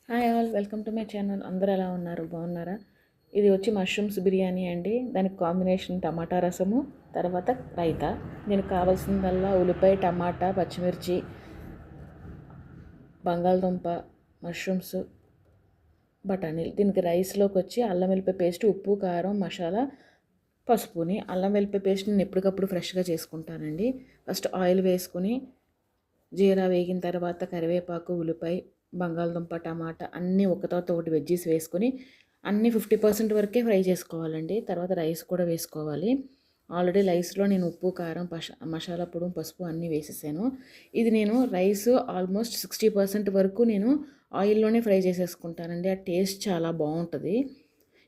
Hi all, welcome to my channel. అందరూ ఎలా ఉన్నారు? బాగున్నారా? ఇది వచ్చి మష్రూమ్స్ బిర్యానీ అండి. దానికి కాంబినేషన్ టమాటా రసము, తర్వాత రైతా. దీనికి కావాల్సిందల్లా ఉల్లిపాయ, టమాటా, పచ్చిమిర్చి, బంగాళదుంప, మష్రూమ్స్, బఠానీలు. దీనికి రైస్లోకి వచ్చి అల్లం వెల్లిపాయ పేస్ట్, ఉప్పు, కారం, మసాలా, పసుపుని. అల్లం వెల్లిపాయ పేస్ట్ నేను ఎప్పటికప్పుడు ఫ్రెష్గా చేసుకుంటానండి. ఫస్ట్ ఆయిల్ వేసుకుని జీరా వేగిన తర్వాత కరివేపాకు, ఉల్లిపాయ, బంగాళదుంప, టమాటా అన్నీ ఒక తర్వాత ఒకటి వెజ్జీస్ వేసుకొని అన్నీ 50% వరకే ఫ్రై చేసుకోవాలండి. తర్వాత రైస్ కూడా వేసుకోవాలి. ఆల్రెడీ రైస్లో నేను ఉప్పు, కారం, మసాలా పొడి, పసుపు అన్నీ వేసేసాను. ఇది నేను రైస్ ఆల్మోస్ట్ 60% వరకు నేను ఆయిల్లోనే ఫ్రై చేసేసుకుంటానండి. ఆ టేస్ట్ చాలా బాగుంటుంది.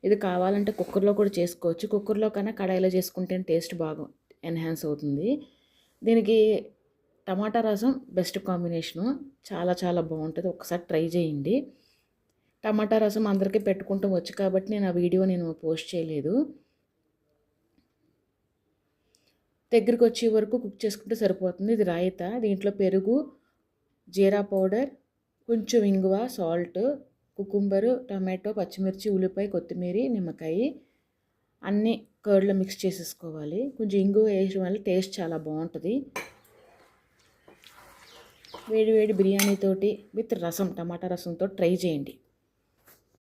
ఇది కావాలంటే కుక్కర్లో కూడా చేసుకోవచ్చు. కుక్కర్లో కన్నా కడాయిలో చేసుకుంటే టేస్ట్ బాగా ఎన్హాన్స్ అవుతుంది. దీనికి టమాటా రసం బెస్ట్ కాంబినేషను. చాలా చాలా బాగుంటుంది. ఒకసారి ట్రై చేయండి. టమాటా రసం అందరికీ పెట్టుకుంటూ వచ్చు కాబట్టి నేను ఆ వీడియో పోస్ట్ చేయలేదు. దగ్గరికి వచ్చే వరకు కుక్ చేసుకుంటే సరిపోతుంది. ఇది రాయితా. దీంట్లో పెరుగు, జీరా పౌడర్, కొంచెం ఇంగువ, సాల్ట్, కుకుంబరు, టమాటో, పచ్చిమిర్చి, ఉల్లిపాయ, కొత్తిమీర, నిమ్మకాయ అన్నీ కర్డ్లో మిక్స్ చేసేసుకోవాలి. కొంచెం ఇంగువ వేయడం వల్ల టేస్ట్ చాలా బాగుంటుంది. వేడి వేడి బిర్యానీతోటి విత్ రసం, టమాటా రసంతో ట్రై చేయండి.